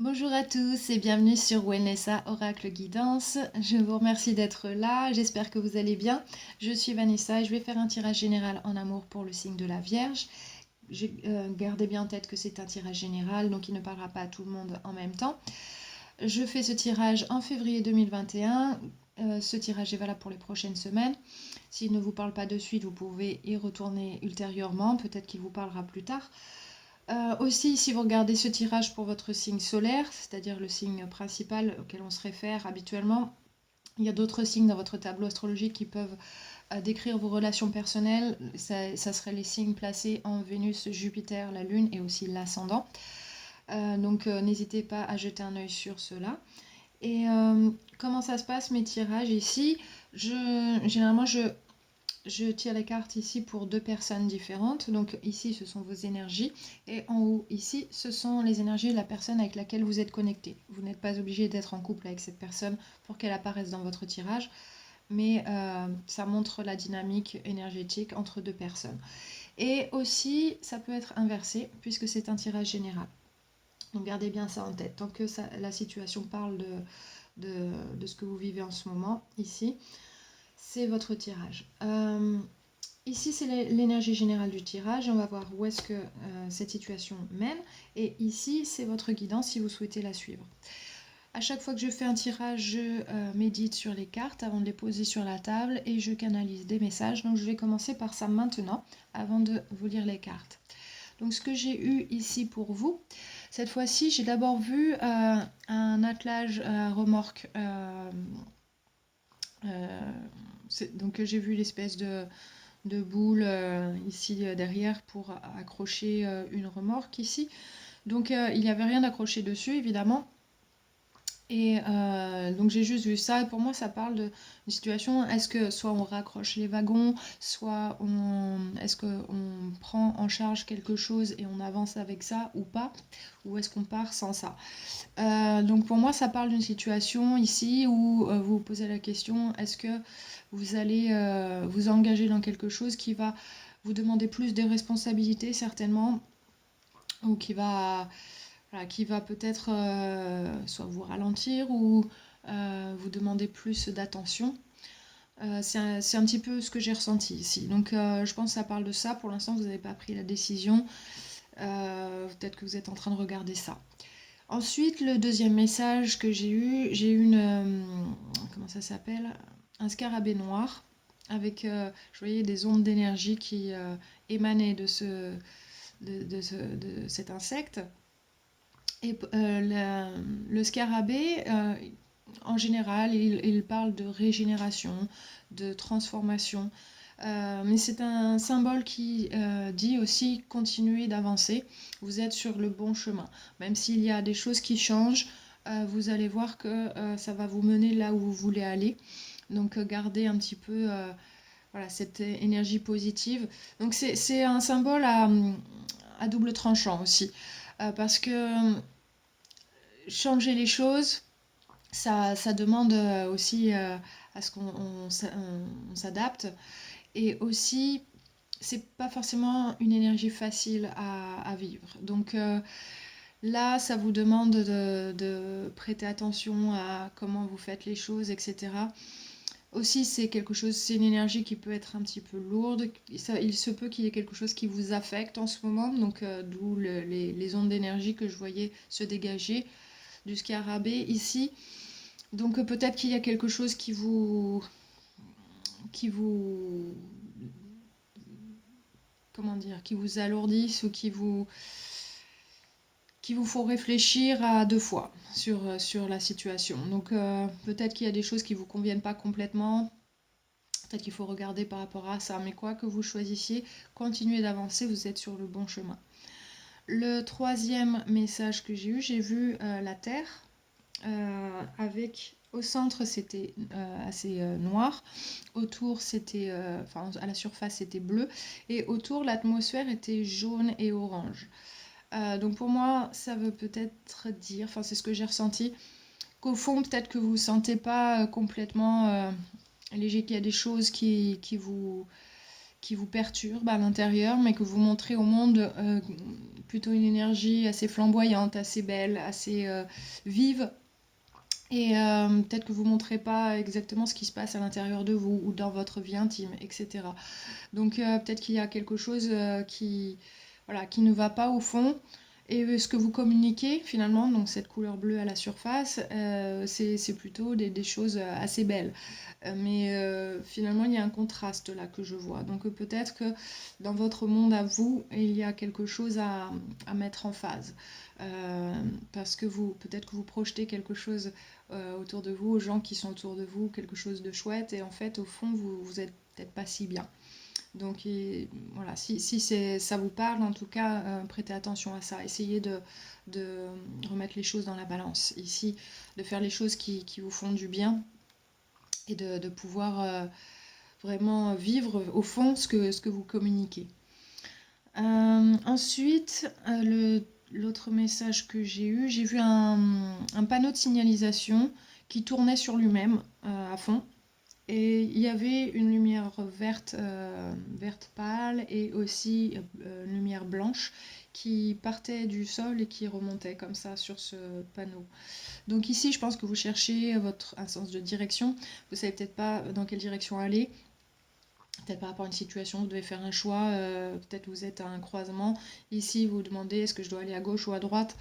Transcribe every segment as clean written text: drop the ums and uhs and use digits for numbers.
Bonjour à tous et bienvenue sur Wellnessa Oracle Guidance. Je vous remercie d'être là, j'espère que vous allez bien. Je suis Vanessa et je vais faire un tirage général en amour pour le signe de la Vierge. Gardez bien en tête que c'est un tirage général, donc il ne parlera pas à tout le monde en même temps. Je fais ce tirage en février 2021. Ce tirage est valable pour les prochaines semaines. S'il ne vous parle pas de suite, vous pouvez y retourner ultérieurement, peut-être qu'il vous parlera plus tard. Aussi, si vous regardez ce tirage pour votre signe solaire, c'est-à-dire le signe principal auquel on se réfère habituellement, il y a d'autres signes dans votre tableau astrologique qui peuvent décrire vos relations personnelles. Ça serait les signes placés en Vénus, Jupiter, la Lune et aussi l'ascendant. Donc n'hésitez pas à jeter un œil sur cela. Et comment ça se passe mes tirages ici? Généralement, je tire les cartes ici pour deux personnes différentes. Donc ici, ce sont vos énergies. Et en haut, ici, ce sont les énergies de la personne avec laquelle vous êtes connecté. Vous n'êtes pas obligé d'être en couple avec cette personne pour qu'elle apparaisse dans votre tirage. Mais ça montre la dynamique énergétique entre deux personnes. Et aussi, ça peut être inversé, puisque c'est un tirage général. Donc gardez bien ça en tête. Tant que la situation parle de ce que vous vivez en ce moment, ici, c'est votre tirage. Ici, c'est l'énergie générale du tirage. On va voir où est-ce que cette situation mène. Et ici, c'est votre guidance si vous souhaitez la suivre. À chaque fois que je fais un tirage, je médite sur les cartes avant de les poser sur la table et je canalise des messages. Donc, je vais commencer par ça maintenant, avant de vous lire les cartes. Donc, ce que j'ai eu ici pour vous, cette fois-ci, j'ai d'abord vu un attelage à remorque. Donc, j'ai vu l'espèce de boule ici derrière pour accrocher une remorque ici. Donc il n'y avait rien d'accroché dessus évidemment. Et donc j'ai juste vu ça, et pour moi ça parle d'une situation, est-ce que soit on raccroche les wagons, soit est-ce qu'on prend en charge quelque chose et on avance avec ça ou pas, ou est-ce qu'on part sans ça. Donc pour moi ça parle d'une situation ici où vous vous posez la question, est-ce que vous allez vous engager dans quelque chose qui va vous demander plus de responsabilités certainement, ou qui va peut-être soit vous ralentir ou vous demander plus d'attention. C'est un petit peu ce que j'ai ressenti ici. Donc je pense que ça parle de ça. Pour l'instant, vous n'avez pas pris la décision. Peut-être que vous êtes en train de regarder ça. Ensuite, le deuxième message que j'ai eu comment ça s'appelle? Un scarabée noir avec, je voyais des ondes d'énergie qui émanaient de cet insecte. Et le scarabée, en général, il parle de régénération, de transformation. Mais c'est un symbole qui dit aussi continuez d'avancer, vous êtes sur le bon chemin. Même s'il y a des choses qui changent, vous allez voir que ça va vous mener là où vous voulez aller. Donc gardez un petit peu voilà, cette énergie positive. Donc c'est un symbole à double tranchant aussi. Parce que changer les choses, ça demande aussi à ce qu'on s'adapte. Et aussi, c'est pas forcément une énergie facile à vivre. Donc là, ça vous demande de prêter attention à comment vous faites les choses, etc. Aussi, c'est une énergie qui peut être un petit peu lourde. Il se peut qu'il y ait quelque chose qui vous affecte en ce moment, donc d'où les ondes d'énergie que je voyais se dégager du scarabée ici. Donc peut-être qu'il y a quelque chose qui vous, comment dire, qui vous alourdisse ou qui vous faut réfléchir à deux fois sur la situation. Donc peut-être qu'il y a des choses qui ne vous conviennent pas complètement. Peut-être qu'il faut regarder par rapport à ça. Mais quoi que vous choisissiez, continuez d'avancer, vous êtes sur le bon chemin. Le troisième message que j'ai vu la Terre avec au centre c'était assez noir, autour c'était, enfin à la surface c'était bleu et autour l'atmosphère était jaune et orange. Donc pour moi ça veut peut-être dire, enfin c'est ce que j'ai ressenti, qu'au fond peut-être que vous ne vous sentez pas complètement léger, qu'il y a des choses qui vous perturbe à l'intérieur, mais que vous montrez au monde plutôt une énergie assez flamboyante, assez belle, assez vive. Et peut-être que vous ne montrez pas exactement ce qui se passe à l'intérieur de vous ou dans votre vie intime, etc. Donc peut-être qu'il y a quelque chose voilà, qui ne va pas au fond. Et ce que vous communiquez finalement, donc cette couleur bleue à la surface, c'est plutôt des choses assez belles. Mais finalement, il y a un contraste là que je vois. Donc peut-être que dans votre monde à vous, il y a quelque chose à mettre en phase. Parce que peut-être que vous projetez quelque chose autour de vous, aux gens qui sont autour de vous, quelque chose de chouette, et en fait, au fond, vous êtes peut-être pas si bien. Donc voilà, si ça vous parle, en tout cas, prêtez attention à ça. Essayez de remettre les choses dans la balance. Ici, de faire les choses qui vous font du bien et de pouvoir vraiment vivre au fond ce que vous communiquez. Ensuite, l'autre message que j'ai vu un panneau de signalisation qui tournait sur lui-même à fond. Et il y avait une lumière verte, verte pâle et aussi une lumière blanche qui partait du sol et qui remontait comme ça sur ce panneau. Donc ici, je pense que vous cherchez un sens de direction. Vous ne savez peut-être pas dans quelle direction aller. Peut-être par rapport à une situation, vous devez faire un choix. Peut-être vous êtes à un croisement. Ici, vous vous demandez est-ce que je dois aller à gauche ou à droite.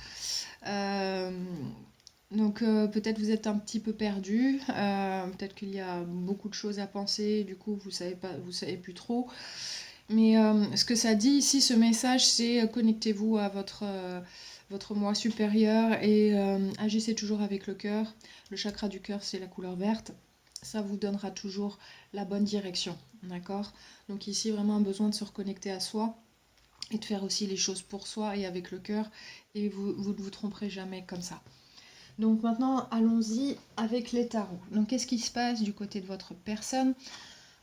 Donc peut-être vous êtes un petit peu perdu, peut-être qu'il y a beaucoup de choses à penser, du coup vous savez plus trop. Mais ce que ça dit ici, ce message, c'est connectez-vous à votre moi supérieur et agissez toujours avec le cœur. Le chakra du cœur, c'est la couleur verte. Ça vous donnera toujours la bonne direction, d'accord? Donc ici, vraiment un besoin de se reconnecter à soi et de faire aussi les choses pour soi et avec le cœur. Et vous ne vous tromperez jamais comme ça. Donc maintenant, allons-y avec les tarots. Donc qu'est-ce qui se passe du côté de votre personne?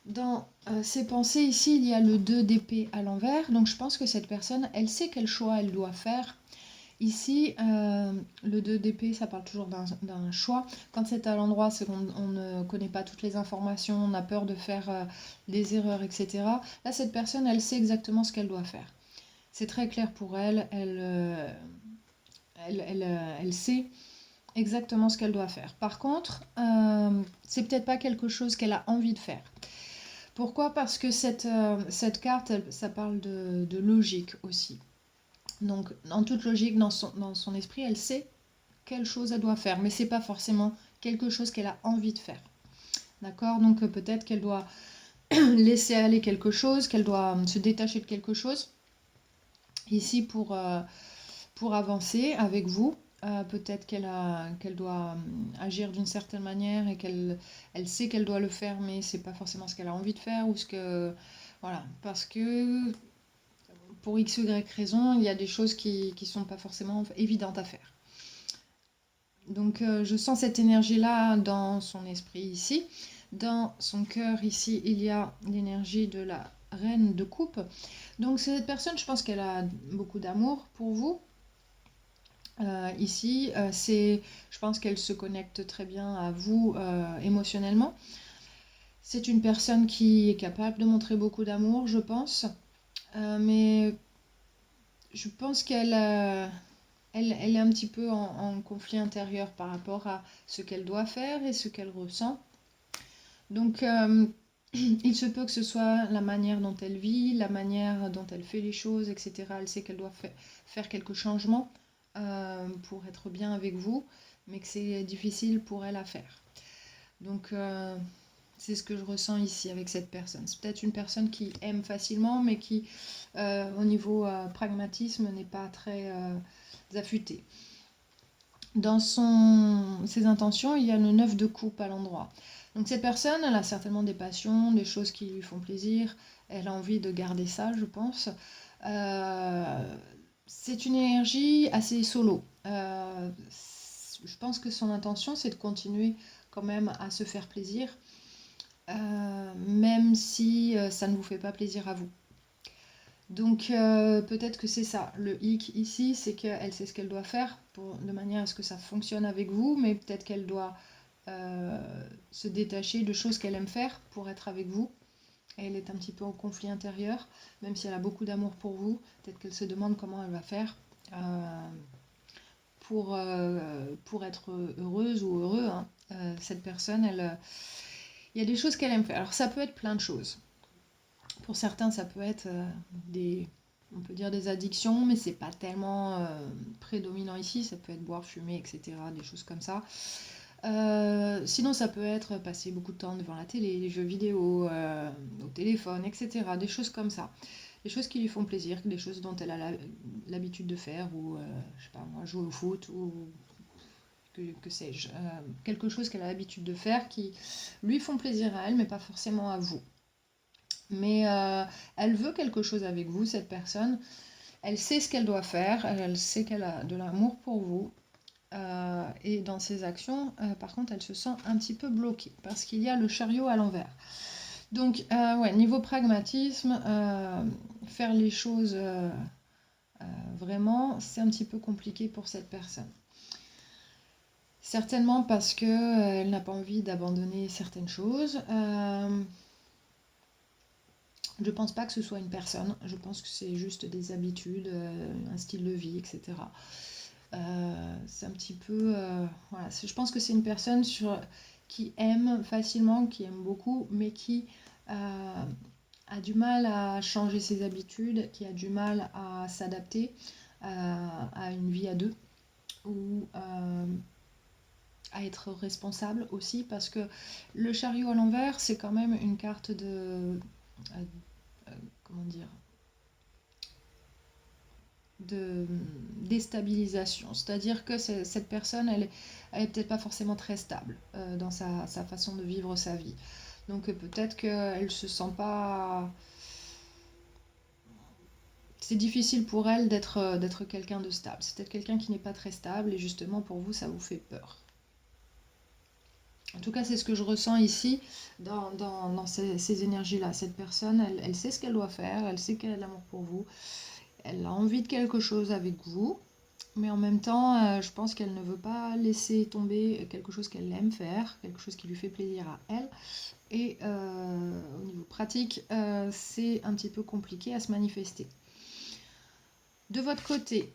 Dans ses pensées, ici, il y a le 2 d'épée à l'envers. Donc je pense que cette personne, elle sait quel choix elle doit faire. Ici, le 2 d'épée, ça parle toujours d'un choix. Quand c'est à l'endroit, c'est qu'on ne connaît pas toutes les informations, on a peur de faire des erreurs, etc. Là, cette personne, elle sait exactement ce qu'elle doit faire. C'est très clair pour elle, elle sait exactement ce qu'elle doit faire. Par contre, c'est peut-être pas quelque chose qu'elle a envie de faire. Pourquoi? Parce que cette carte, ça parle de logique aussi. Donc, en toute logique, dans son esprit, elle sait quelle chose elle doit faire, mais c'est pas forcément quelque chose qu'elle a envie de faire. D'accord? Donc, peut-être qu'elle doit laisser aller quelque chose, qu'elle doit se détacher de quelque chose, ici pour avancer avec vous. Peut-être qu'elle doit agir d'une certaine manière et elle sait qu'elle doit le faire, mais c'est pas forcément ce qu'elle a envie de faire ou ce que. Voilà, parce que pour X ou Y raison, il y a des choses qui sont pas forcément évidentes à faire. Donc je sens cette énergie-là dans son esprit ici. Dans son cœur ici, il y a l'énergie de la reine de coupe. Donc cette personne, je pense qu'elle a beaucoup d'amour pour vous. Ici, je pense qu'elle se connecte très bien à vous émotionnellement. C'est une personne qui est capable de montrer beaucoup d'amour, je pense. Mais je pense qu'elle elle est un petit peu en conflit intérieur par rapport à ce qu'elle doit faire et ce qu'elle ressent. Donc, il se peut que ce soit la manière dont elle vit, la manière dont elle fait les choses, etc. Elle sait qu'elle doit faire quelques changements pour être bien avec vous, mais que c'est difficile pour elle à faire. Donc, c'est ce que je ressens ici avec cette personne. C'est peut-être une personne qui aime facilement, mais qui, au niveau pragmatisme, n'est pas très affûtée. Dans ses intentions, il y a le 9 de coupe à l'endroit. Donc cette personne, elle a certainement des passions, des choses qui lui font plaisir. Elle a envie de garder ça, je pense. C'est une énergie assez solo. Je pense que son intention, c'est de continuer quand même à se faire plaisir, même si ça ne vous fait pas plaisir à vous. Donc peut-être que c'est ça, le hic ici, c'est qu'elle sait ce qu'elle doit faire de manière à ce que ça fonctionne avec vous, mais peut-être qu'elle doit se détacher de choses qu'elle aime faire pour être avec vous. Elle est un petit peu en conflit intérieur, même si elle a beaucoup d'amour pour vous. Peut-être qu'elle se demande comment elle va faire pour être heureuse ou heureux. Hein. Cette personne, il y a des choses qu'elle aime faire. Alors ça peut être plein de choses. Pour certains, ça peut être on peut dire des addictions, mais c'est pas tellement prédominant ici. Ça peut être boire, fumer, etc. Des choses comme ça. Sinon, ça peut être passer beaucoup de temps devant la télé, les jeux vidéo, au téléphone, etc. Des choses comme ça. Des choses qui lui font plaisir, des choses dont elle a l'habitude de faire, ou je sais pas moi, jouer au foot, ou que sais-je. Quelque chose qu'elle a l'habitude de faire qui lui font plaisir à elle, mais pas forcément à vous. Mais elle veut quelque chose avec vous, cette personne. Elle sait ce qu'elle doit faire, elle sait qu'elle a de l'amour pour vous. Et dans ses actions, par contre, elle se sent un petit peu bloquée parce qu'il y a le chariot à l'envers. Donc, ouais, niveau pragmatisme, faire les choses vraiment, c'est un petit peu compliqué pour cette personne. Certainement parce qu'elle n'a pas envie d'abandonner certaines choses. Je ne pense pas que ce soit une personne, je pense que c'est juste des habitudes, un style de vie, etc. C'est un petit peu... voilà, je pense que c'est une personne qui aime facilement, qui aime beaucoup, mais qui a du mal à changer ses habitudes, qui a du mal à s'adapter à une vie à deux, ou à être responsable aussi, parce que le chariot à l'envers, c'est quand même une carte comment dire, de déstabilisation. C'est-à-dire que cette personne, elle est peut-être pas forcément très stable dans sa façon de vivre sa vie. Donc peut-être qu'elle se sent pas... C'est difficile pour elle d'être quelqu'un de stable. C'est peut-être quelqu'un qui n'est pas très stable et justement pour vous, ça vous fait peur. En tout cas, c'est ce que je ressens ici dans ces énergies-là. Cette personne, elle sait ce qu'elle doit faire, elle sait qu'elle a de l'amour pour vous, elle a envie de quelque chose avec vous, mais en même temps, je pense qu'elle ne veut pas laisser tomber quelque chose qu'elle aime faire, quelque chose qui lui fait plaisir à elle. Et au niveau pratique, c'est un petit peu compliqué à se manifester. De votre côté,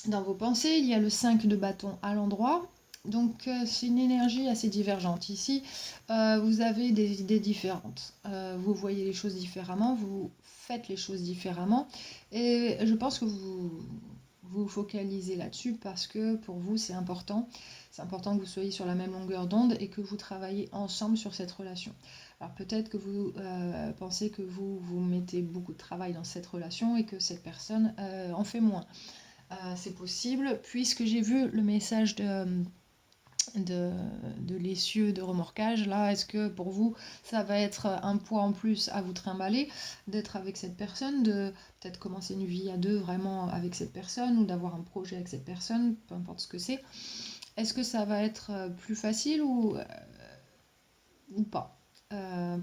dans vos pensées, il y a le 5 de bâton à l'endroit. Donc c'est une énergie assez divergente. Ici, vous avez des idées différentes. Vous voyez les choses différemment, vous faites les choses différemment. Et je pense que vous focalisez là-dessus parce que pour vous, c'est important. C'est important que vous soyez sur la même longueur d'onde et que vous travaillez ensemble sur cette relation. Alors peut-être que vous pensez que vous mettez beaucoup de travail dans cette relation et que cette personne en fait moins. C'est possible, puisque j'ai vu le message de l'essieu de remorquage. Là, est-ce que pour vous, ça va être un poids en plus à vous trimballer, d'être avec cette personne, de peut-être commencer une vie à deux vraiment avec cette personne, ou d'avoir un projet avec cette personne, peu importe ce que c'est. Est-ce que ça va être plus facile ou pas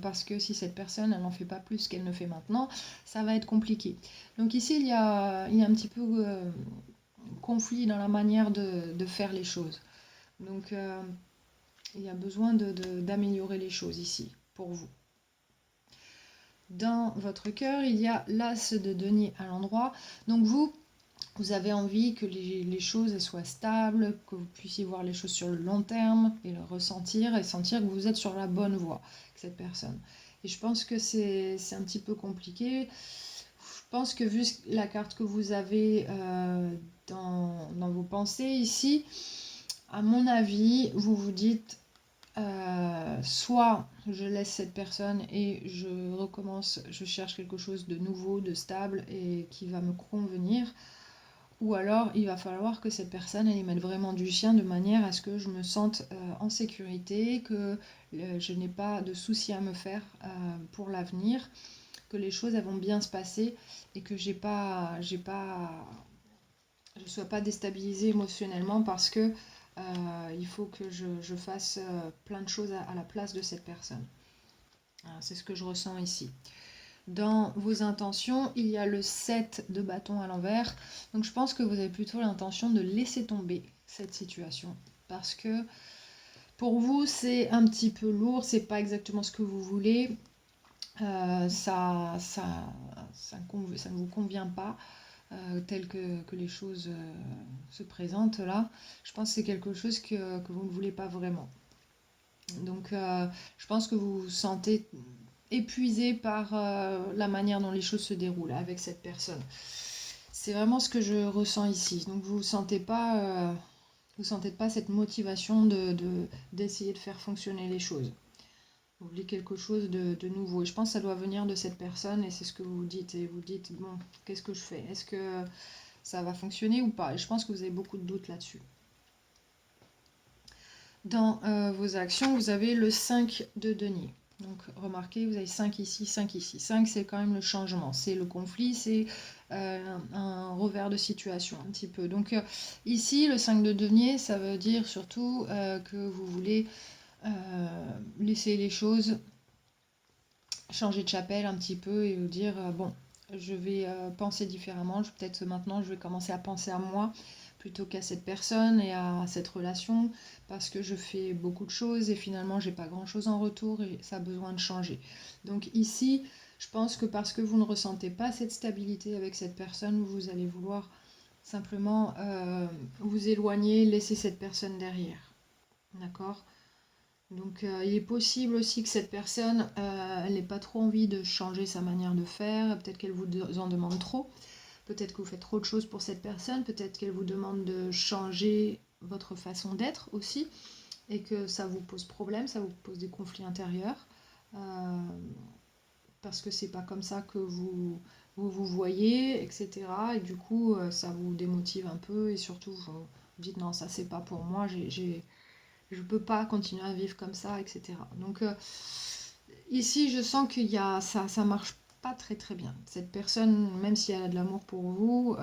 parce que si cette personne elle n'en fait pas plus qu'elle ne fait maintenant, ça va être compliqué. Donc ici il y a un petit peu conflit dans la manière de faire les choses. Donc il y a besoin d'améliorer les choses ici pour vous. Dans votre cœur, il y a l'as de denier à l'endroit. Donc vous avez envie que les choses soient stables, que vous puissiez voir les choses sur le long terme et le ressentir et sentir que vous êtes sur la bonne voie avec cette personne. Et je pense que c'est un petit peu compliqué. Je pense que vu la carte que vous avez dans vos pensées ici, à mon avis, vous vous dites soit je laisse cette personne et je recommence, je cherche quelque chose de nouveau, de stable et qui va me convenir, ou alors il va falloir que cette personne elle y mette vraiment du sien de manière à ce que je me sente en sécurité, que je n'ai pas de soucis à me faire pour l'avenir, que les choses elles vont bien se passer et que je sois pas déstabilisée émotionnellement parce que il faut que je fasse plein de choses à la place de cette personne. C'est ce que je ressens ici. Dans vos intentions, il y a le 7 de bâton à l'envers. Donc je pense que vous avez plutôt l'intention de laisser tomber cette situation. Parce que pour vous, c'est un petit peu lourd, c'est pas exactement ce que vous voulez. ça ne vous convient pas tel que les choses se présentent là. Je pense que c'est quelque chose que vous ne voulez pas vraiment. Donc je pense que vous vous sentez épuisé par la manière dont les choses se déroulent avec cette personne. C'est vraiment ce que je ressens ici. Donc vous ne sentez pas cette motivation d'essayer de faire fonctionner les choses. Vous voulez quelque chose de nouveau. Et je pense que ça doit venir de cette personne et c'est ce que vous dites. Et vous dites, bon, qu'est-ce que je fais? Est-ce que ça va fonctionner ou pas? Et je pense que vous avez beaucoup de doutes là-dessus. Dans vos actions, vous avez le 5 de denier. Donc remarquez, vous avez 5 ici, 5 ici. 5, c'est quand même le changement, c'est le conflit, c'est un revers de situation un petit peu. Donc ici, le 5 de denier, ça veut dire surtout que vous voulez laisser les choses changer de chapelle un petit peu et vous dire bon, je vais penser différemment. Peut-être maintenant, je vais commencer à penser à moi plutôt qu'à cette personne et à cette relation parce que je fais beaucoup de choses et finalement, j'ai pas grand-chose en retour et ça a besoin de changer. Donc ici, je pense que parce que vous ne ressentez pas cette stabilité avec cette personne, vous allez vouloir simplement vous éloigner, laisser cette personne derrière. D'accord? Donc il est possible aussi que cette personne, elle n'ait pas trop envie de changer sa manière de faire, peut-être qu'elle vous en demande trop, peut-être que vous faites trop de choses pour cette personne, peut-être qu'elle vous demande de changer votre façon d'être aussi, et que ça vous pose problème, ça vous pose des conflits intérieurs, parce que c'est pas comme ça que vous voyez, etc. Et du coup, ça vous démotive un peu, et surtout vous dites non, ça c'est pas pour moi, je peux pas continuer à vivre comme ça, etc. Donc ici, je sens qu'il y a ça marche pas très très bien. Cette personne, même si elle a de l'amour pour vous,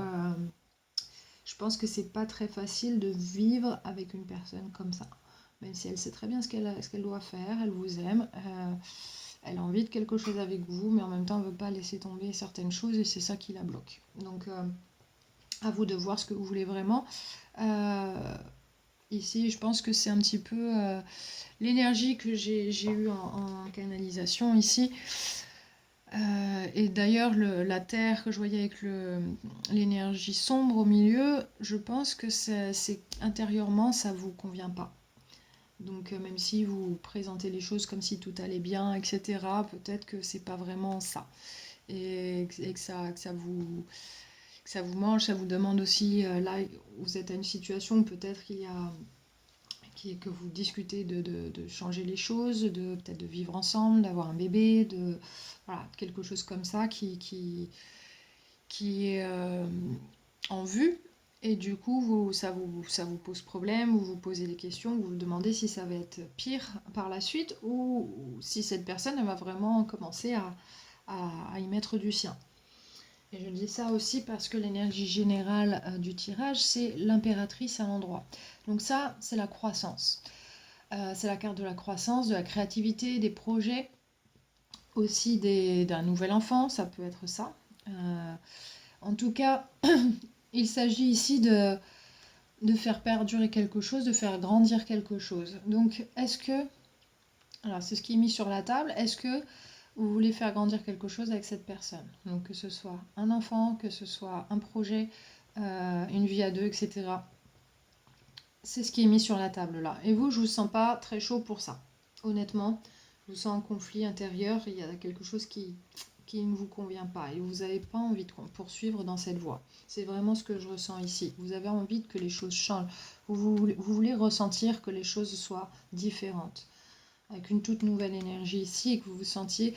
je pense que c'est pas très facile de vivre avec une personne comme ça. Même si elle sait très bien ce qu'elle doit faire, elle vous aime, elle a envie de quelque chose avec vous, mais en même temps, elle veut pas laisser tomber certaines choses et c'est ça qui la bloque. Donc à vous de voir ce que vous voulez vraiment. Ici, je pense que c'est un petit peu l'énergie que j'ai eue en canalisation ici. Et d'ailleurs, la terre que je voyais avec l'énergie sombre au milieu, je pense que c'est intérieurement, ça vous convient pas. Donc même si vous présentez les choses comme si tout allait bien, etc., peut-être que c'est pas vraiment ça. Et que ça vous mange, ça vous demande aussi, là, vous êtes à une situation où peut-être qu'il y a que vous discutez de changer les choses, de peut-être de vivre ensemble, d'avoir un bébé, voilà, quelque chose comme ça qui est en vue. Et du coup, ça vous pose problème, vous vous posez des questions, vous vous demandez si ça va être pire par la suite ou si cette personne elle va vraiment commencer à y mettre du sien. Et je dis ça aussi parce que l'énergie générale du tirage, c'est l'impératrice à l'endroit. Donc ça, c'est la croissance. C'est la carte de la croissance, de la créativité, des projets, aussi d'un nouvel enfant, ça peut être ça. En tout cas, il s'agit ici de faire perdurer quelque chose, de faire grandir quelque chose. Donc, est-ce que, alors c'est ce qui est mis sur la table, est-ce que vous voulez faire grandir quelque chose avec cette personne? Donc, que ce soit un enfant, que ce soit un projet, une vie à deux, etc. C'est ce qui est mis sur la table là. Et vous, je vous sens pas très chaud pour ça. Honnêtement, je vous sens un conflit intérieur, il y a quelque chose qui ne vous convient pas et vous n'avez pas envie de poursuivre dans cette voie. C'est vraiment ce que je ressens ici. Vous avez envie que les choses changent. Vous voulez ressentir que les choses soient différentes, avec une toute nouvelle énergie ici et que vous vous sentiez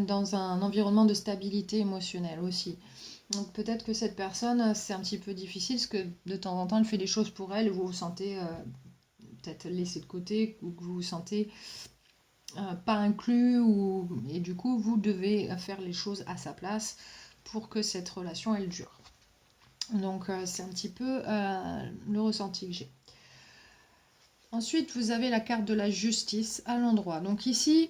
dans un environnement de stabilité émotionnelle aussi. Donc peut-être que cette personne, c'est un petit peu difficile parce que de temps en temps, elle fait des choses pour elle et vous vous sentez peut-être laissé de côté ou que vous vous sentez pas inclus et du coup, vous devez faire les choses à sa place pour que cette relation, elle dure. Donc c'est un petit peu le ressenti que j'ai. Ensuite, vous avez la carte de la justice à l'endroit. Donc ici,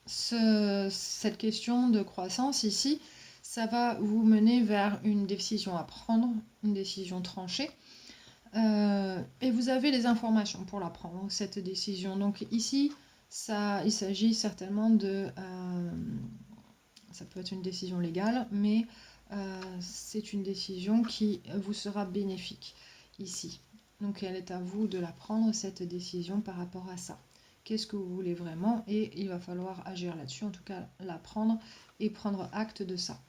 cette question de croissance ici, ça va vous mener vers une décision à prendre, une décision tranchée. Et vous avez les informations pour la prendre, cette décision. Donc ici, Il s'agit certainement de... ça peut être une décision légale, mais c'est une décision qui vous sera bénéfique ici. Donc elle est à vous de la prendre, cette décision par rapport à ça. Qu'est-ce que vous voulez vraiment? Et il va falloir agir là-dessus, en tout cas la prendre et prendre acte de ça.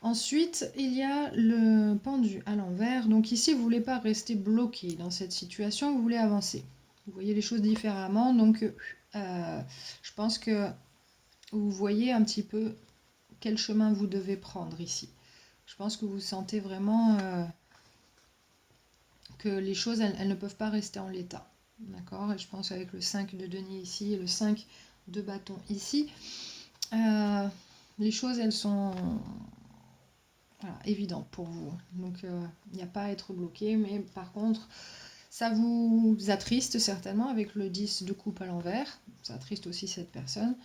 Ensuite, il y a le pendu à l'envers. Donc ici, vous ne voulez pas rester bloqué dans cette situation, vous voulez avancer. Vous voyez les choses différemment, donc je pense que vous voyez un petit peu quel chemin vous devez prendre ici. Je pense que vous sentez vraiment que les choses, elles ne peuvent pas rester en l'état. D'accord? Et je pense avec le 5 de denier ici et le 5 de bâton ici, les choses, elles sont évidentes pour vous. Donc, il n'y a pas à être bloqué, mais par contre, ça vous attriste certainement avec le 10 de coupe à l'envers. Ça attriste aussi cette personne.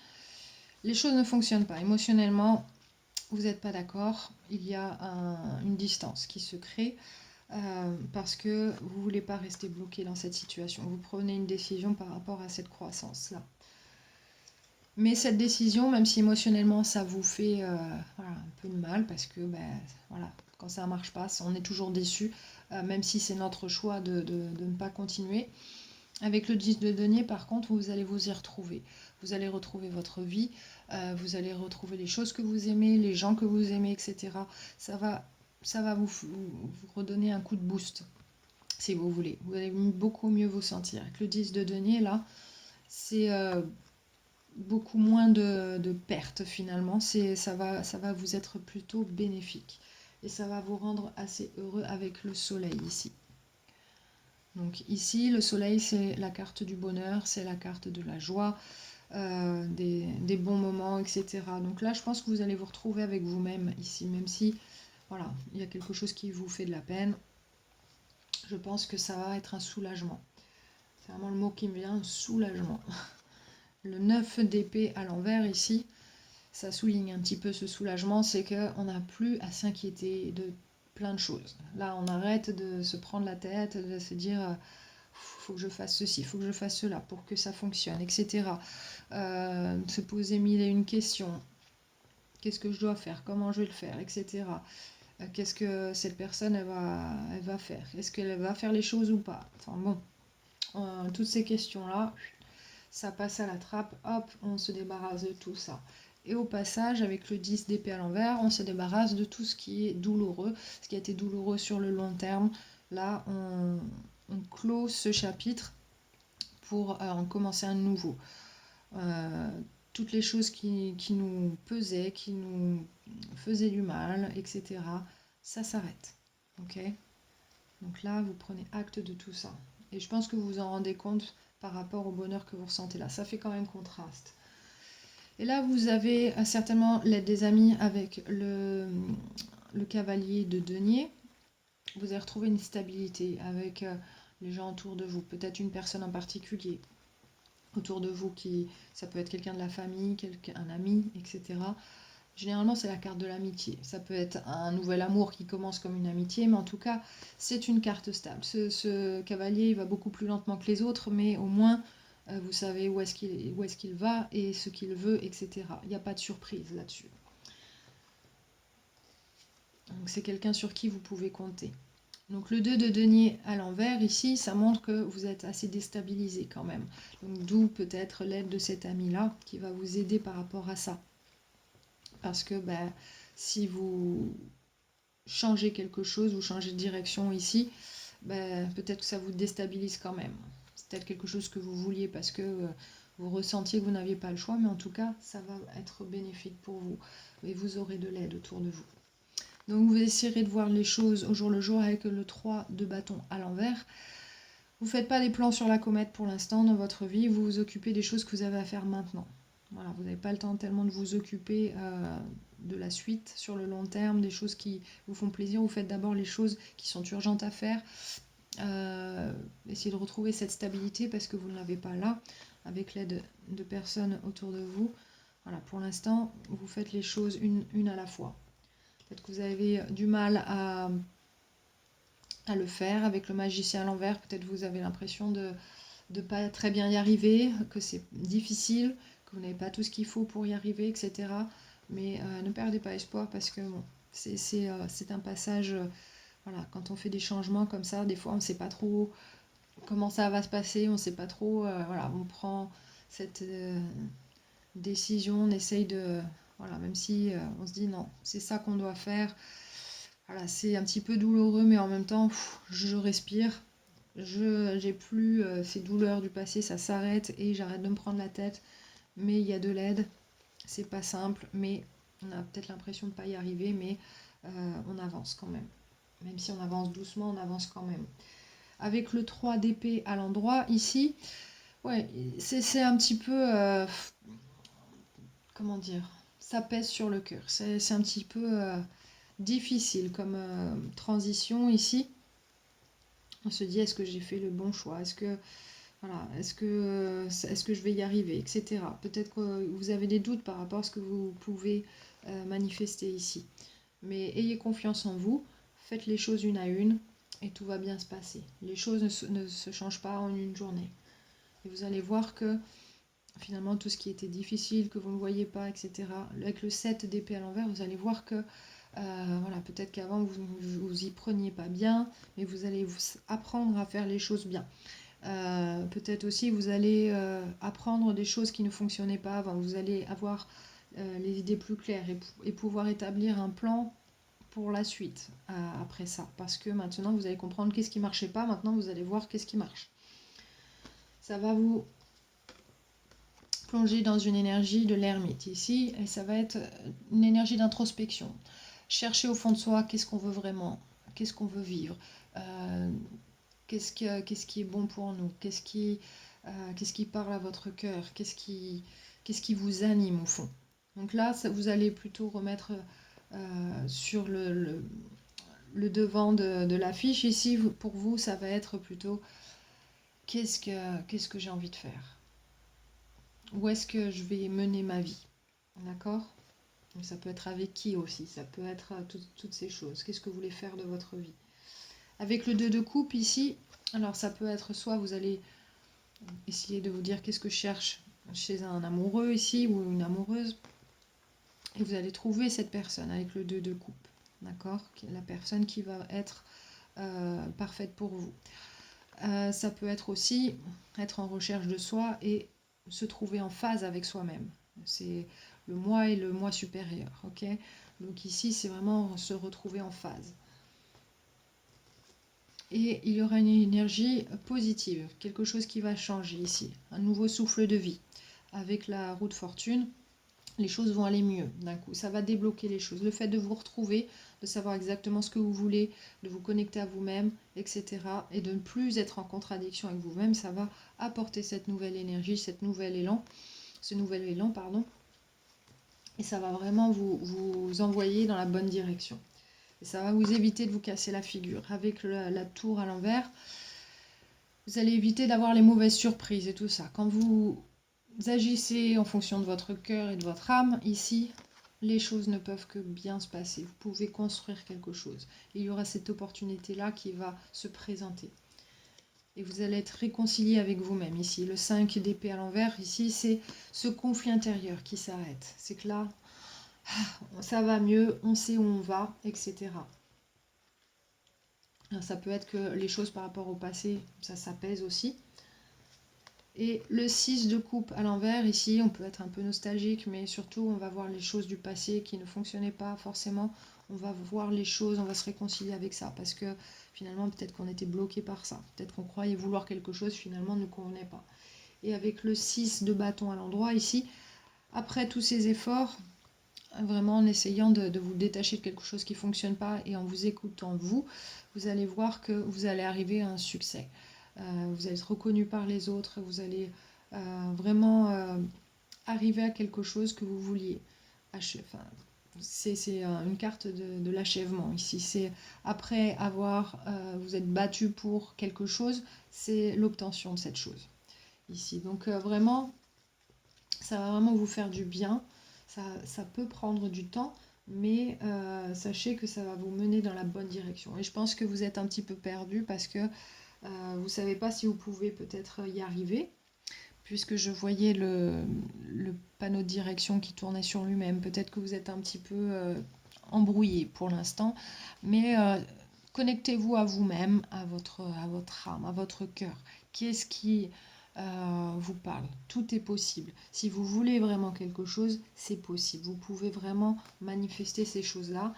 Les choses ne fonctionnent pas. Émotionnellement, vous n'êtes pas d'accord. Il y a une distance qui se crée. Parce que vous ne voulez pas rester bloqué dans cette situation. Vous prenez une décision par rapport à cette croissance-là. Mais cette décision, même si émotionnellement ça vous fait un peu de mal, parce que quand ça ne marche pas, on est toujours déçu, même si c'est notre choix de ne pas continuer. Avec le 10 de denier, par contre, vous allez vous y retrouver. Vous allez retrouver votre vie, vous allez retrouver les choses que vous aimez, les gens que vous aimez, etc. Ça va vous redonner un coup de boost, si vous voulez. Vous allez beaucoup mieux vous sentir. Avec le 10 de denier, là, c'est beaucoup moins de pertes, finalement. Ça va vous être plutôt bénéfique. Et ça va vous rendre assez heureux avec le soleil, ici. Donc ici, le soleil, c'est la carte du bonheur, c'est la carte de la joie, des bons moments, etc. Donc là, je pense que vous allez vous retrouver avec vous-même ici, même si, voilà, il y a quelque chose qui vous fait de la peine. Je pense que ça va être un soulagement. C'est vraiment le mot qui me vient, soulagement. Le 9 d'épée à l'envers ici, ça souligne un petit peu ce soulagement, c'est qu'on n'a plus à s'inquiéter de plein de choses. Là, on arrête de se prendre la tête, de se dire faut que je fasse ceci, faut que je fasse cela pour que ça fonctionne, etc. Se poser mille et une questions. Qu'est-ce que je dois faire? Comment je vais le faire? Etc. Qu'est-ce que cette personne elle va faire? Est-ce qu'elle va faire les choses ou pas? Enfin bon, toutes ces questions-là, ça passe à la trappe, hop, on se débarrasse de tout ça. Et au passage, avec le 10 d'épée à l'envers, on se débarrasse de tout ce qui est douloureux, ce qui a été douloureux sur le long terme. Là, on clôt ce chapitre pour en commencer un nouveau. Toutes les choses qui nous pesaient, qui nous faisaient du mal, etc., ça s'arrête. Ok? Donc là, vous prenez acte de tout ça. Et je pense que vous vous en rendez compte par rapport au bonheur que vous ressentez là. Ça fait quand même contraste. Et là, vous avez certainement l'aide des amis avec le cavalier de denier. Vous allez retrouver une stabilité avec les gens autour de vous. Peut-être une personne en particulier autour de vous ça peut être quelqu'un de la famille, un ami, etc. Généralement, c'est la carte de l'amitié. Ça peut être un nouvel amour qui commence comme une amitié, mais en tout cas, c'est une carte stable. Ce cavalier, il va beaucoup plus lentement que les autres, mais au moins, vous savez où est-ce qu'il va et ce qu'il veut, etc. Il n'y a pas de surprise là-dessus. Donc, c'est quelqu'un sur qui vous pouvez compter. Donc le 2 de denier à l'envers, ici, ça montre que vous êtes assez déstabilisé quand même. Donc d'où peut-être l'aide de cet ami-là qui va vous aider par rapport à ça. Parce que si vous changez quelque chose, vous changez de direction ici, peut-être que ça vous déstabilise quand même. C'est peut-être quelque chose que vous vouliez parce que vous ressentiez que vous n'aviez pas le choix, mais en tout cas, ça va être bénéfique pour vous. Et vous aurez de l'aide autour de vous. Donc vous essayerez de voir les choses au jour le jour avec le 3 de bâton à l'envers. Vous ne faites pas des plans sur la comète pour l'instant dans votre vie, vous vous occupez des choses que vous avez à faire maintenant. Voilà, vous n'avez pas le temps tellement de vous occuper de la suite sur le long terme, des choses qui vous font plaisir. Vous faites d'abord les choses qui sont urgentes à faire. Essayez de retrouver cette stabilité parce que vous ne l'avez pas là, avec l'aide de personnes autour de vous. Voilà, pour l'instant, vous faites les choses une à la fois. Peut-être que vous avez du mal à le faire avec le magicien à l'envers. Peut-être vous avez l'impression de de pas très bien y arriver, que c'est difficile, que vous n'avez pas tout ce qu'il faut pour y arriver, etc. Mais ne perdez pas espoir parce que bon, c'est un passage, voilà, quand on fait des changements comme ça, des fois on ne sait pas trop comment ça va se passer, on ne sait pas trop, voilà, on prend cette décision, on essaye de, voilà, même si on se dit non, c'est ça qu'on doit faire, voilà, c'est un petit peu douloureux, mais en même temps, je respire, j'ai plus ces douleurs du passé, ça s'arrête et j'arrête de me prendre la tête, mais il y a de l'aide, c'est pas simple, mais on a peut-être l'impression de ne pas y arriver, mais on avance quand même. Même si on avance doucement, on avance quand même. Avec le 3 d'épée à l'endroit, ici, ouais, c'est un petit peu, comment dire, ça pèse sur le cœur. C'est un petit peu difficile comme transition ici. On se dit, est-ce que j'ai fait le bon choix? Voilà, est-ce que je vais y arriver, etc. Peut-être que vous avez des doutes par rapport à ce que vous pouvez manifester ici. Mais ayez confiance en vous, faites les choses une à une et tout va bien se passer. Les choses ne se changent pas en une journée. Et vous allez voir que finalement tout ce qui était difficile, que vous ne voyez pas, etc. Avec le 7 d'épée à l'envers, vous allez voir que voilà, peut-être qu'avant vous y preniez pas bien, mais vous allez vous apprendre à faire les choses bien. Peut-être aussi vous allez apprendre des choses qui ne fonctionnaient pas avant. Vous allez avoir les idées plus claires et pouvoir établir un plan pour la suite après ça. Parce que maintenant vous allez comprendre qu'est-ce qui marchait pas, maintenant vous allez voir qu'est-ce qui marche. Ça va vous plonger dans une énergie de l'ermite ici, et ça va être une énergie d'introspection. Chercher au fond de soi qu'est-ce qu'on veut vraiment, qu'est-ce qu'on veut vivre, qu'est-ce qui est bon pour nous, qu'est-ce qui parle à votre cœur, qu'est-ce qui vous anime au fond. Donc là, vous allez plutôt remettre sur le devant de l'affiche. Ici, pour vous, ça va être plutôt qu'est-ce que j'ai envie de faire, où est-ce que je vais mener ma vie, d'accord? Ça peut être avec qui aussi, ça peut être toutes ces choses. Qu'est-ce que vous voulez faire de votre vie? Avec le 2 de coupe ici, alors ça peut être soit vous allez essayer de vous dire qu'est-ce que je cherche chez un amoureux ici ou une amoureuse, et vous allez trouver cette personne avec le 2 de coupe, d'accord? La personne qui va être parfaite pour vous. Ça peut être aussi être en recherche de soi et se trouver en phase avec soi-même. C'est le moi et le moi supérieur, ok? Donc ici, c'est vraiment se retrouver en phase. Et il y aura une énergie positive, quelque chose qui va changer ici, un nouveau souffle de vie. Avec la roue de fortune, les choses vont aller mieux d'un coup, ça va débloquer les choses. Le fait de vous retrouver, de savoir exactement ce que vous voulez, de vous connecter à vous-même, etc. et de ne plus être en contradiction avec vous-même, ça va apporter cette nouvelle énergie, ce nouvel élan, pardon, et ça va vraiment vous envoyer dans la bonne direction. Et ça va vous éviter de vous casser la figure. Avec la tour à l'envers, vous allez éviter d'avoir les mauvaises surprises et tout ça. Quand vous agissez en fonction de votre cœur et de votre âme, ici, les choses ne peuvent que bien se passer. Vous pouvez construire quelque chose. Il y aura cette opportunité-là qui va se présenter. Et vous allez être réconcilié avec vous-même ici. Le 5 d'épée à l'envers, ici, c'est ce conflit intérieur qui s'arrête. C'est que là, ça va mieux, on sait où on va, etc. Alors, ça peut être que les choses par rapport au passé, ça s'apaise aussi. Et le 6 de coupe à l'envers, ici, on peut être un peu nostalgique, mais surtout, on va voir les choses du passé qui ne fonctionnaient pas forcément. On va voir les choses, on va se réconcilier avec ça, parce que finalement, peut-être qu'on était bloqué par ça. Peut-être qu'on croyait vouloir quelque chose, finalement, ne nous convenait pas. Et avec le 6 de bâton à l'endroit, ici, après tous ces efforts, vraiment en essayant de vous détacher de quelque chose qui ne fonctionne pas et en vous écoutant vous allez voir que vous allez arriver à un succès. Vous allez être reconnu par les autres, vous allez vraiment arriver à quelque chose que vous vouliez. Enfin, c'est une carte de l'achèvement ici. C'est après avoir vous êtes battu pour quelque chose, c'est l'obtention de cette chose ici. Donc vraiment, ça va vraiment vous faire du bien. Ça peut prendre du temps, mais sachez que ça va vous mener dans la bonne direction. Et je pense que vous êtes un petit peu perdu parce que Vous ne savez pas si vous pouvez peut-être y arriver, puisque je voyais le panneau de direction qui tournait sur lui-même. Peut-être que vous êtes un petit peu embrouillé pour l'instant, mais connectez-vous à vous-même, à votre âme, à votre cœur. Qu'est-ce qui vous parle? Tout est possible. Si vous voulez vraiment quelque chose, c'est possible. Vous pouvez vraiment manifester ces choses-là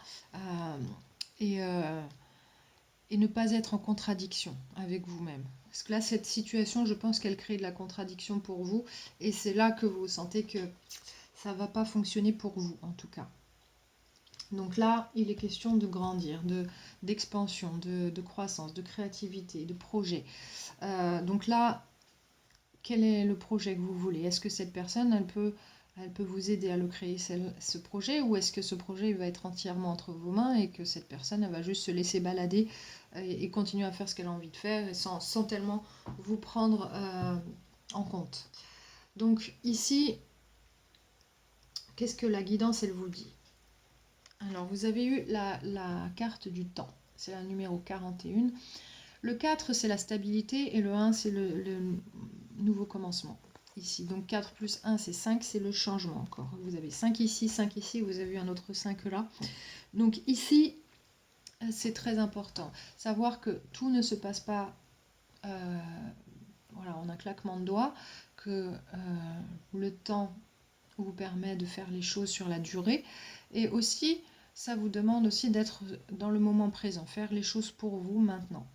et, euh, et ne pas être en contradiction avec vous-même. Parce que là, cette situation, je pense qu'elle crée de la contradiction pour vous, et c'est là que vous sentez que ça ne va pas fonctionner pour vous, en tout cas. Donc là, il est question de grandir, d'expansion, de croissance, de créativité, de projet. Donc là, quel est le projet que vous voulez? Est-ce que cette personne, elle peut vous aider à le créer, ce projet, ou est-ce que ce projet va être entièrement entre vos mains et que cette personne, elle va juste se laisser balader et continuer à faire ce qu'elle a envie de faire et sans tellement vous prendre en compte? Donc ici, qu'est-ce que la guidance, elle vous dit? Alors, vous avez eu la carte du temps, c'est la numéro 41. Le 4, c'est la stabilité, et le 1, c'est le nouveau commencement. Ici, donc 4 plus 1, c'est 5, c'est le changement encore. Vous avez 5 ici, vous avez un autre 5 là. Donc ici, c'est très important. Savoir que tout ne se passe pas voilà, en un claquement de doigts, que le temps vous permet de faire les choses sur la durée. Et aussi, ça vous demande aussi d'être dans le moment présent, faire les choses pour vous maintenant.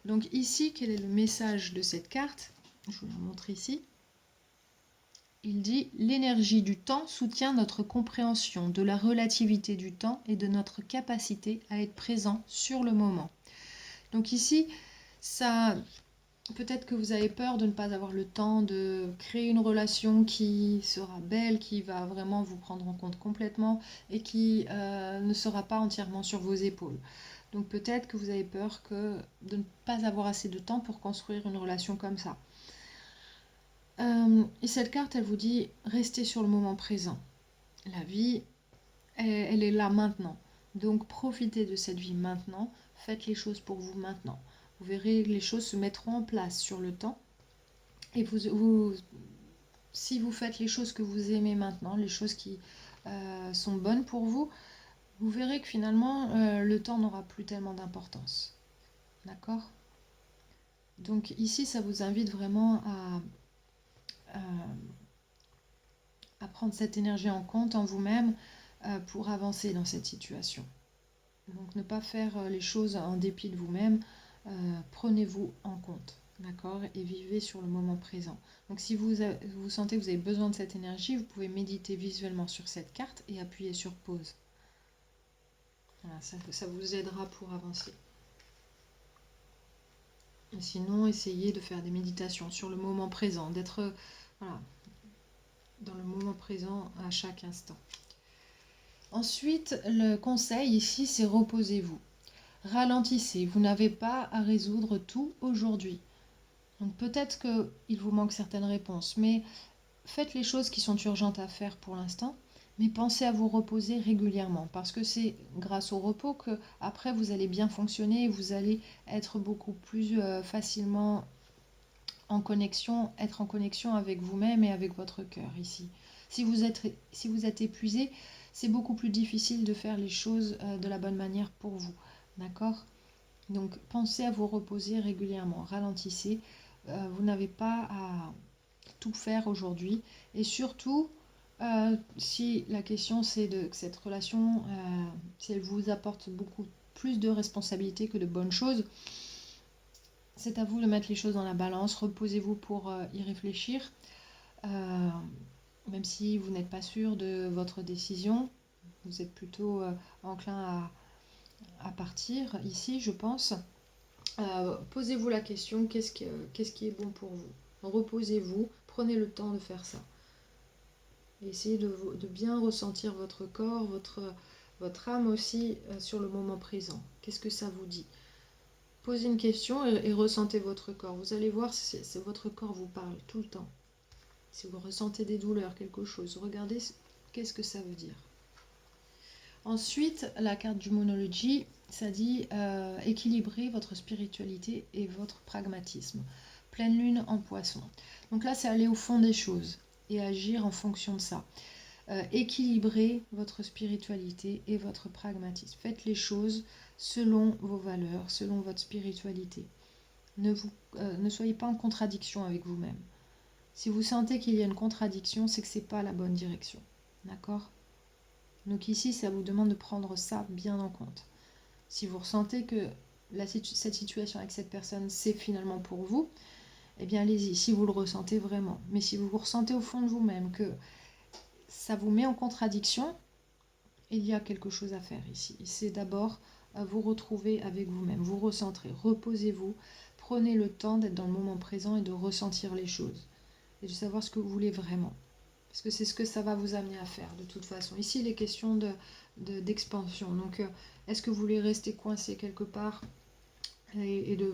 Donc ici, quel est le message de cette carte? Je vous la montre ici. Il dit: l'énergie du temps soutient notre compréhension de la relativité du temps et de notre capacité à être présent sur le moment. Donc ici, ça, peut-être que vous avez peur de ne pas avoir le temps de créer une relation qui sera belle, qui va vraiment vous prendre en compte complètement et qui ne sera pas entièrement sur vos épaules. Donc peut-être que vous avez peur de ne pas avoir assez de temps pour construire une relation comme ça. Et cette carte, elle vous dit: restez sur le moment présent. La vie, elle est là maintenant. Donc profitez de cette vie maintenant. Faites les choses pour vous maintenant. Vous verrez, les choses se mettront en place sur le temps. Et si vous faites les choses que vous aimez maintenant, les choses qui sont bonnes pour vous, vous verrez que finalement, le temps n'aura plus tellement d'importance. D'accord? Donc ici, ça vous invite vraiment à prendre cette énergie en compte en vous-même pour avancer dans cette situation. Donc ne pas faire les choses en dépit de vous-même, prenez-vous en compte, d'accord? Et vivez sur le moment présent. Donc si vous sentez que vous avez besoin de cette énergie, vous pouvez méditer visuellement sur cette carte et appuyer sur pause. Voilà, ça vous aidera pour avancer. Et sinon, essayez de faire des méditations sur le moment présent, d'être voilà, dans le moment présent à chaque instant. Ensuite, le conseil ici, c'est reposez-vous. Ralentissez, vous n'avez pas à résoudre tout aujourd'hui. Donc peut-être qu'il vous manque certaines réponses, mais faites les choses qui sont urgentes à faire pour l'instant, mais pensez à vous reposer régulièrement, parce que c'est grâce au repos que après vous allez bien fonctionner et vous allez être beaucoup plus facilement en connexion, être en connexion avec vous-même et avec votre cœur ici. Si vous êtes épuisé, c'est beaucoup plus difficile de faire les choses de la bonne manière pour vous. D'accord? Donc pensez à vous reposer régulièrement, ralentissez. Vous n'avez pas à tout faire aujourd'hui. Et surtout, si la question c'est que cette relation, si elle vous apporte beaucoup plus de responsabilités que de bonnes choses, c'est à vous de mettre les choses dans la balance. Reposez-vous pour y réfléchir. Même si vous n'êtes pas sûr de votre décision, vous êtes plutôt enclin à partir ici, je pense. Posez-vous la question, qu'est-ce qui est bon pour vous? Reposez-vous, prenez le temps de faire ça. Essayez de bien ressentir votre corps, votre âme aussi sur le moment présent. Qu'est-ce que ça vous dit? Posez une question et ressentez votre corps. Vous allez voir si votre corps vous parle tout le temps. Si vous ressentez des douleurs, quelque chose, regardez qu'est-ce que ça veut dire. Ensuite, la carte du Monology, ça dit équilibrer votre spiritualité et votre pragmatisme. Pleine lune en poisson. Donc là, c'est aller au fond des choses et agir en fonction de ça. Équilibrer votre spiritualité et votre pragmatisme. Faites les choses selon vos valeurs, selon votre spiritualité. Ne soyez pas en contradiction avec vous-même. Si vous sentez qu'il y a une contradiction, c'est que ce n'est pas la bonne direction. D'accord? Donc ici, ça vous demande de prendre ça bien en compte. Si vous ressentez que cette situation avec cette personne, c'est finalement pour vous, eh bien allez-y, si vous le ressentez vraiment. Mais si vous vous ressentez au fond de vous-même que ça vous met en contradiction, il y a quelque chose à faire ici. C'est d'abord vous retrouver avec vous-même, vous recentrer, reposez-vous, prenez le temps d'être dans le moment présent et de ressentir les choses et de savoir ce que vous voulez vraiment. Parce que c'est ce que ça va vous amener à faire de toute façon. Ici, il est question d'expansion. Donc, est-ce que vous voulez rester coincé quelque part et de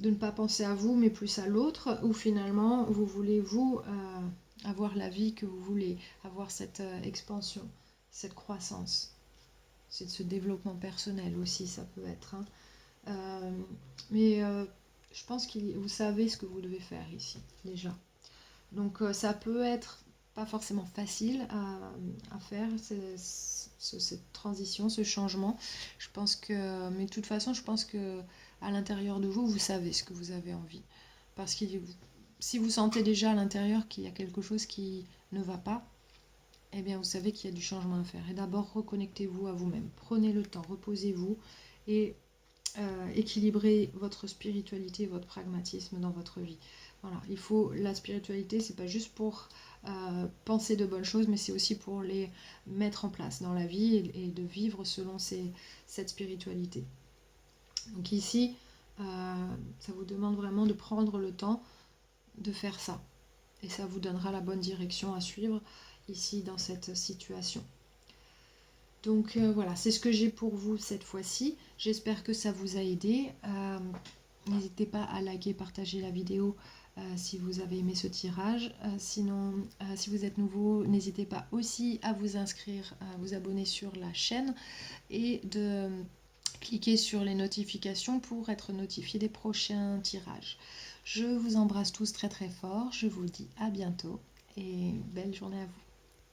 ne pas penser à vous, mais plus à l'autre, ou finalement, vous voulez, vous, avoir la vie que vous voulez, avoir cette expansion, cette croissance, c'est ce développement personnel aussi, ça peut être. Hein. Mais je pense que vous savez ce que vous devez faire ici, déjà. Donc ça peut être pas forcément facile à faire, cette transition, ce changement. Je pense que, mais de toute façon, je pense que à l'intérieur de vous, vous savez ce que vous avez envie. Parce que si vous sentez déjà à l'intérieur qu'il y a quelque chose qui ne va pas, eh bien vous savez qu'il y a du changement à faire. Et d'abord, reconnectez-vous à vous-même. Prenez le temps, reposez-vous et équilibrez votre spiritualité et votre pragmatisme dans votre vie. Voilà, la spiritualité, c'est pas juste pour penser de bonnes choses, mais c'est aussi pour les mettre en place dans la vie et de vivre selon cette spiritualité. Donc ici, ça vous demande vraiment de prendre le temps de faire ça. Et ça vous donnera la bonne direction à suivre ici dans cette situation. Donc voilà, c'est ce que j'ai pour vous cette fois-ci. J'espère que ça vous a aidé. N'hésitez pas à liker, partager la vidéo si vous avez aimé ce tirage. Sinon, si vous êtes nouveau, n'hésitez pas aussi à vous inscrire, à vous abonner sur la chaîne et de cliquer sur les notifications pour être notifié des prochains tirages. Je vous embrasse tous très très fort. Je vous dis à bientôt et belle journée à vous.